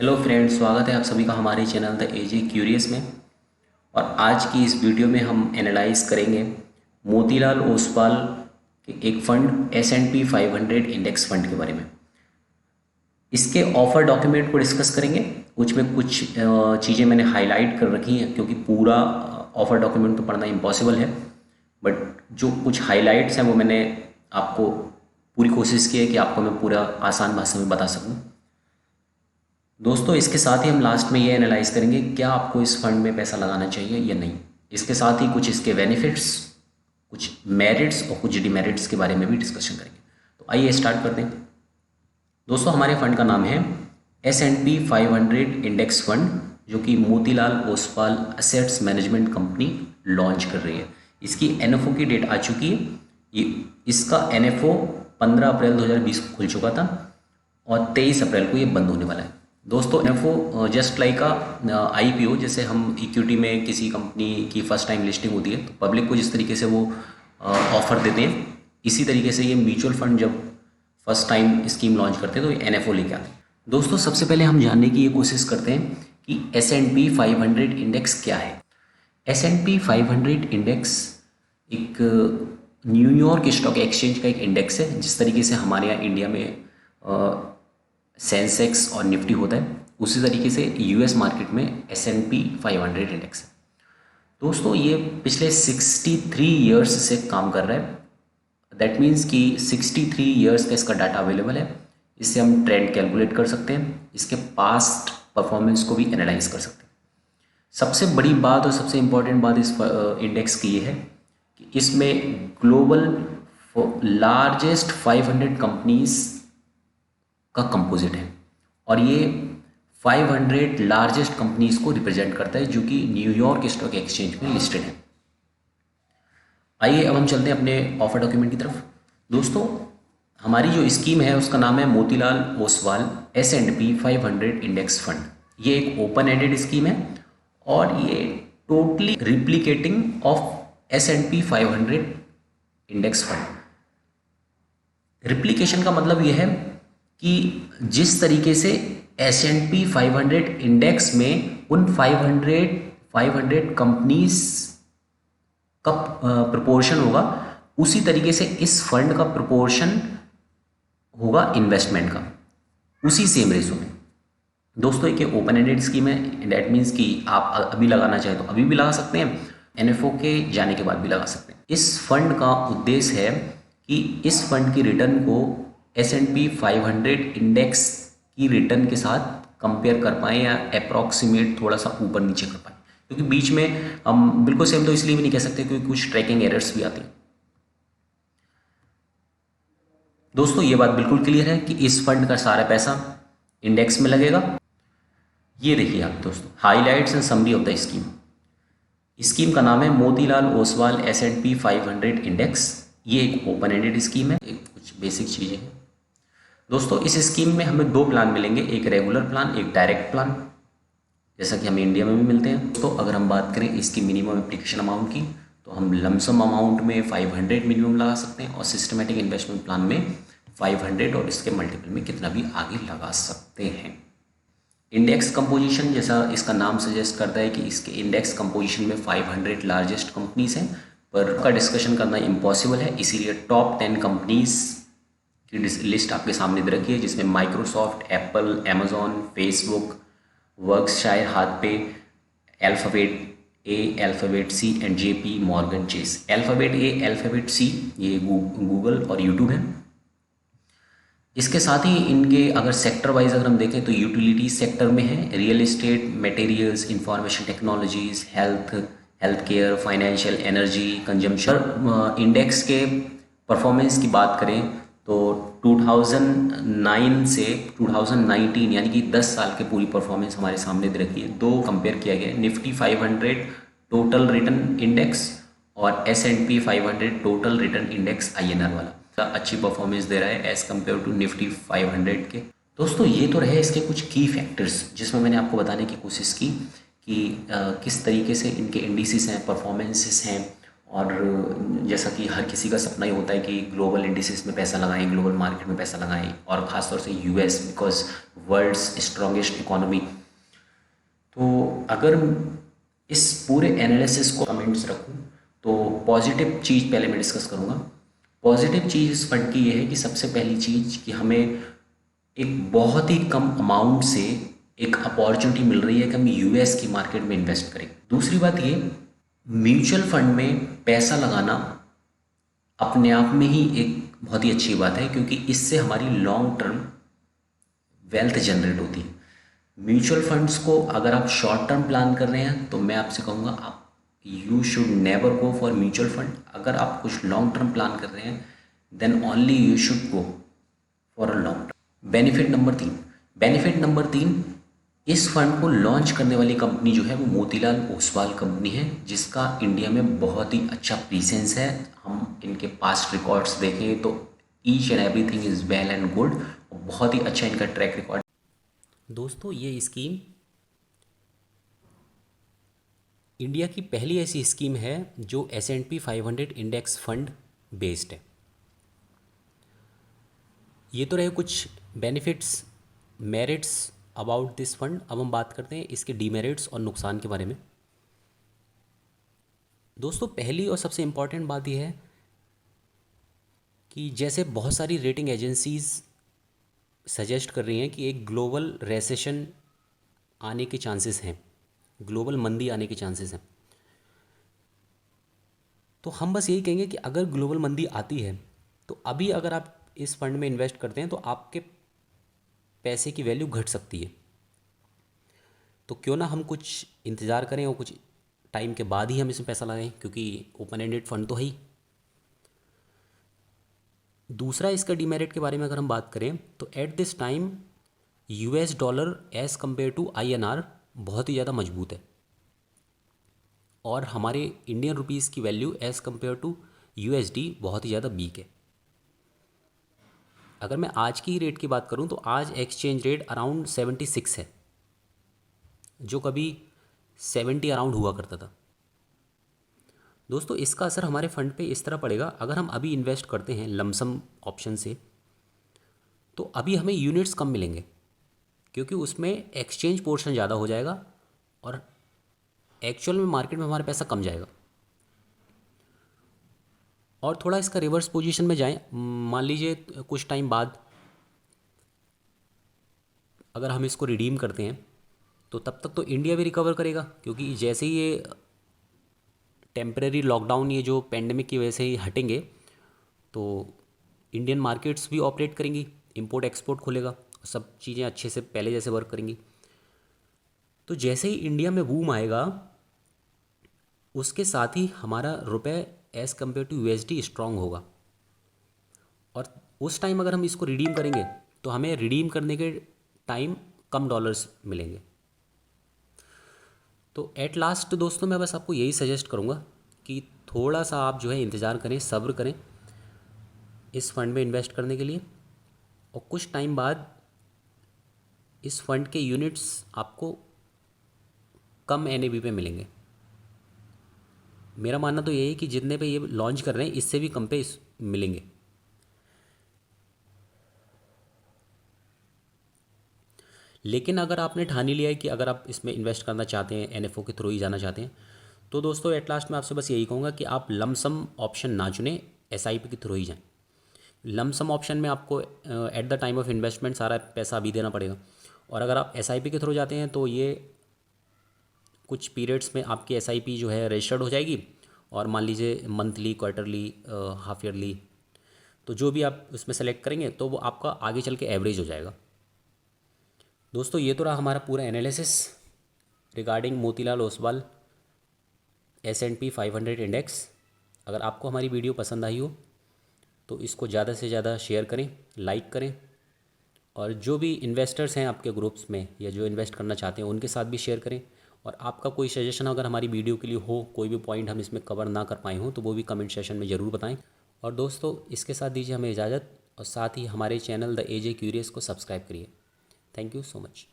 Hello friends, स्वागत है आप सभी का हमारे चैनल द एजे क्यूरियस में। और आज की इस वीडियो में हम एनालाइज करेंगे मोतीलाल ओसवाल के एक फंड S&P 500 इंडेक्स फंड के बारे में। इसके ऑफर डॉक्यूमेंट को डिस्कस करेंगे। कुछ में कुछ चीज़ें मैंने हाईलाइट कर रखी हैं क्योंकि पूरा ऑफर डॉक्यूमेंट तो पढ़ना इम्पॉसिबल है, बट जो कुछ हाईलाइट्स हैं वो मैंने आपको पूरी कोशिश की है कि आपको मैं पूरा आसान भाषा में बता सकूं। दोस्तों, इसके साथ ही हम लास्ट में ये एनालाइज करेंगे क्या आपको इस फंड में पैसा लगाना चाहिए या नहीं। इसके साथ ही कुछ इसके बेनिफिट्स, कुछ मेरिट्स और कुछ डिमेरिट्स के बारे में भी डिस्कशन करेंगे। तो आइए स्टार्ट कर दें। दोस्तों, हमारे फंड का नाम है S&P 500 इंडेक्स फंड, जो कि Motilal Oswal assets management company launch कर रही है। इसकी NFO की डेट आ चुकी है। ये इसका NFO 15 अप्रैल 2020 को खुल चुका था और 23 अप्रैल को ये बंद होने वाला है। दोस्तों, NFO जस्ट लाइक IPO, जैसे हम इक्विटी में किसी कंपनी की फर्स्ट टाइम लिस्टिंग होती है तो पब्लिक को जिस तरीके से वो ऑफर देते हैं, इसी तरीके से ये म्यूचुअल फंड जब फर्स्ट टाइम स्कीम लॉन्च करते हैं तो ये NFO लेके आते हैं। दोस्तों, सबसे पहले हम जानने की ये कोशिश करते हैं कि S&P 500 इंडेक्स क्या है। S&P 500 इंडेक्स एक न्यूयॉर्क स्टॉक एक्सचेंज का एक इंडेक्स है। जिस तरीके से हमारे यहाँ इंडिया में सेंसेक्स और निफ्टी होता है, उसी तरीके से US मार्केट में S&P 500 इंडेक्स है। दोस्तों, ये पिछले 63 ईयर्स से काम कर रहा है। दैट मीन्स कि 63 ईयर्स का इसका डाटा अवेलेबल है। इससे हम ट्रेंड कैलकुलेट कर सकते हैं, इसके पास्ट परफॉर्मेंस को भी एनालाइज कर सकते हैं। सबसे बड़ी बात और सबसे इम्पॉर्टेंट बात इस इंडेक्स की ये है कि इसमें ग्लोबल लार्जेस्ट 500 कंपनीज का कंपोजिट है और ये 500 लार्जेस्ट कंपनीज को रिप्रेजेंट करता है जो कि न्यूयॉर्क स्टॉक एक्सचेंज में लिस्टेड है। आइए अब हम चलते हैं अपने ऑफर डॉक्यूमेंट की तरफ। दोस्तों, हमारी जो स्कीम है उसका नाम है Motilal Oswal S&P 500 index fund. ये एक ओपन एंडेड स्कीम है और ये totally replicating of S&P 500 index fund. Replication का मतलब ये है कि जिस तरीके से S&P 500 इंडेक्स में उन 500 कंपनीज का प्रपोर्शन होगा, उसी तरीके से इस फंड का प्रपोर्शन होगा इन्वेस्टमेंट का, उसी सेम रेशो में। दोस्तों, एक ओपन एंडेड स्कीम है। दैट मीन्स कि आप अभी लगाना चाहें तो अभी भी लगा सकते हैं, NFO के जाने के बाद भी लगा सकते हैं। इस फंड का उद्देश्य है कि इस फंड की रिटर्न को S&P 500 इंडेक्स की रिटर्न के साथ कंपेयर कर पाएँ या अप्रॉक्सीमेट थोड़ा सा ऊपर नीचे कर पाएँ, क्योंकि बीच में हम बिल्कुल सेम तो इसलिए भी नहीं कह सकते क्योंकि कुछ ट्रैकिंग एरर्स भी आती हैं। दोस्तों, ये बात बिल्कुल क्लियर है कि इस फंड का सारा पैसा इंडेक्स में लगेगा। ये देखिए आप दोस्तों, highlights and summary of the scheme. Scheme का नाम है मोतीलाल ओसवाल S&P 500 इंडेक्स। ये एक ओपन एंडेड स्कीम है। एक कुछ बेसिक चीज़ें हैं दोस्तों। इस स्कीम में हमें दो प्लान मिलेंगे, एक रेगुलर प्लान, एक डायरेक्ट प्लान, जैसा कि हमें इंडिया में भी मिलते हैं। तो अगर हम बात करें इसकी मिनिमम एप्लीकेशन अमाउंट की, तो हम लमसम अमाउंट में 500 मिनिमम लगा सकते हैं और सिस्टमेटिक इन्वेस्टमेंट प्लान में 500 और इसके मल्टीपल में कितना भी आगे लगा सकते हैं। इंडेक्स कंपोजिशन, जैसा इसका नाम सजेस्ट करता है कि इसके इंडेक्स कंपोजिशन में 500 लार्जेस्ट कंपनीज हैं, पर का डिस्कशन करना इम्पॉसिबल है, इसीलिए टॉप 10 कंपनीज की लिस्ट आपके सामने दे रखी है, जिसमें Microsoft, Apple, Amazon, Facebook, Berkshire Hathaway, Alphabet A, Alphabet C and JP Morgan Chase. Alphabet A, Alphabet C ये गूगल और यूट्यूब है। इसके साथ ही इनके अगर सेक्टर वाइज अगर हम देखें तो यूटिलिटी सेक्टर में है, real estate, materials, information technologies, health care, financial, energy, consumption. Index के परफॉर्मेंस की बात करें तो 2009 से 2019 यानी कि 10 साल के पूरी परफॉर्मेंस हमारे सामने दे रखी है। दो कंपेयर किया गया है, निफ्टी 500 टोटल रिटर्न इंडेक्स और S&P 500 total return index INR वाला अच्छी परफॉर्मेंस दे रहा है एज कम्पेयर टू निफ्टी 500 के। दोस्तों, ये तो रहे इसके कुछ की फैक्टर्स जिसमें मैंने आपको बताने की कोशिश की कि किस तरीके से इनके इंडिसेस हैं, परफॉर्मेंसेस हैं और जैसा कि हर किसी का सपना ही होता है कि ग्लोबल इंडिसेस में पैसा लगाएं, ग्लोबल मार्केट में पैसा लगाएं, और ख़ासतौर से US, because world's strongest economy. तो अगर इस पूरे एनालिसिस को कमेंट्स रखूं तो पॉजिटिव चीज़ पहले मैं डिस्कस करूंगा। पॉजिटिव चीज़ इस फंड की ये है कि सबसे पहली चीज़ कि हमें एक बहुत ही कम अमाउंट से एक अपॉर्चुनिटी मिल रही है कि हम यूएस की मार्केट में इन्वेस्ट करें। दूसरी बात ये, म्यूचुअल फंड में पैसा लगाना अपने आप में ही एक बहुत ही अच्छी बात है, क्योंकि इससे हमारी लॉन्ग टर्म वेल्थ जनरेट होती है। म्यूचुअल फंड्स को अगर आप शॉर्ट टर्म प्लान कर रहे हैं तो मैं आपसे कहूँगा आप you should never go for mutual fund. अगर आप कुछ लॉन्ग टर्म प्लान कर रहे हैं then only you should go for a long term. Benefit number तीन, इस फंड को लॉन्च करने वाली कंपनी जो है वो मोतीलाल ओसवाल कंपनी है, जिसका इंडिया में बहुत ही अच्छा प्रीसेंस है। हम इनके पास्ट रिकॉर्ड्स देखें तो each and everything is well and good, बहुत ही अच्छा इनका ट्रैक रिकॉर्ड। दोस्तों, ये स्कीम इंडिया की पहली ऐसी स्कीम है जो S&P 500 इंडेक्स फंड बेस्ड है। ये तो रहे कुछ benefits, merits about this fund. अब हम बात करते हैं इसके डीमेरिट्स और नुकसान के बारे में। दोस्तों, पहली और सबसे इम्पॉर्टेंट बात यह है कि जैसे बहुत सारी रेटिंग एजेंसीज़ सजेस्ट कर रही हैं कि एक ग्लोबल रेसेशन आने के चांसेस हैं, ग्लोबल मंदी आने के चांसेस हैं, तो हम बस यही कहेंगे कि अगर ग्लोबल मंदी आती है तो अभी अगर आप इस फंड में इन्वेस्ट करते हैं तो आपके पैसे की वैल्यू घट सकती है। तो क्यों ना हम कुछ इंतज़ार करें और कुछ टाइम के बाद ही हम इसमें पैसा लगाएं, क्योंकि ओपन एंडेड फंड तो है ही। दूसरा, इसका डीमेरिट के बारे में अगर हम बात करें तो at this time US dollar as compared to INR बहुत ही ज़्यादा मजबूत है, और हमारे इंडियन रुपीज़ की value as compared to USD बहुत ही ज़्यादा वीक है। अगर मैं आज की रेट की बात करूं तो आज एक्सचेंज रेट अराउंड 76 है, जो कभी 70 अराउंड हुआ करता था। दोस्तों, इसका असर हमारे फंड पे इस तरह पड़ेगा, अगर हम अभी इन्वेस्ट करते हैं लमसम ऑप्शन से तो अभी हमें यूनिट्स कम मिलेंगे, क्योंकि उसमें एक्सचेंज पोर्शन ज़्यादा हो जाएगा और एक्चुअल में मार्केट में हमारा पैसा कम जाएगा। और थोड़ा इसका रिवर्स पोजीशन में जाएं, मान लीजिए कुछ टाइम बाद अगर हम इसको रिडीम करते हैं तो तब तक तो इंडिया भी रिकवर करेगा, क्योंकि जैसे ही ये टेम्परेरी लॉकडाउन, ये जो पेंडेमिक की वजह से ही हटेंगे तो इंडियन मार्केट्स भी ऑपरेट करेंगी, इंपोर्ट एक्सपोर्ट खुलेगा, सब चीज़ें अच्छे से पहले जैसे वर्क करेंगी। तो जैसे ही इंडिया में बूम आएगा उसके साथ ही हमारा रुपए as compared to USD strong होगा, और उस टाइम अगर हम इसको रिडीम करेंगे तो हमें रिडीम करने के टाइम कम डॉलर्स मिलेंगे। तो एट लास्ट दोस्तों, मैं बस आपको यही सजेस्ट करूँगा कि थोड़ा सा आप जो है इंतज़ार करें, सब्र करें इस फंड में इन्वेस्ट करने के लिए, और कुछ टाइम बाद इस फंड के यूनिट्स आपको कम NAV पे मिलेंगे। मेरा मानना तो यही है कि जितने पे ये लॉन्च कर रहे हैं इससे भी कम पे मिलेंगे। लेकिन अगर आपने ठान ही लिया है कि अगर आप इसमें इन्वेस्ट करना चाहते हैं, NFO के थ्रू ही जाना चाहते हैं, तो दोस्तों एट लास्ट मैं आपसे बस यही कहूँगा कि आप लमसम ऑप्शन ना चुनें, SIP के थ्रू ही जाएं। लमसम ऑप्शन में आपको at the time of investment सारा पैसा अभी देना पड़ेगा, और अगर आप SIP के थ्रू जाते हैं तो ये कुछ पीरियड्स में आपकी SIP जो है रजिस्टर्ड हो जाएगी, और मान लीजिए मंथली, क्वार्टरली, हाफ ईयरली, तो जो भी आप उसमें सेलेक्ट करेंगे तो वो आपका आगे चल के एवरेज हो जाएगा। दोस्तों, ये तो रहा हमारा पूरा analysis regarding Motilal Oswal S&P 500 index. अगर आपको हमारी वीडियो पसंद आई हो तो इसको ज़्यादा से ज़्यादा शेयर करें, लाइक करें, और जो भी इन्वेस्टर्स हैं आपके ग्रुप्स में या जो इन्वेस्ट करना चाहते हैं उनके साथ भी शेयर करें। और आपका कोई सजेशन अगर हमारी वीडियो के लिए हो, कोई भी पॉइंट हम इसमें कवर ना कर पाए हों, तो वो भी कमेंट सेशन में ज़रूर बताएं। और दोस्तों, इसके साथ दीजिए हमें इजाज़त, और साथ ही हमारे चैनल द AJ क्यूरियस को सब्सक्राइब करिए। Thank you so much.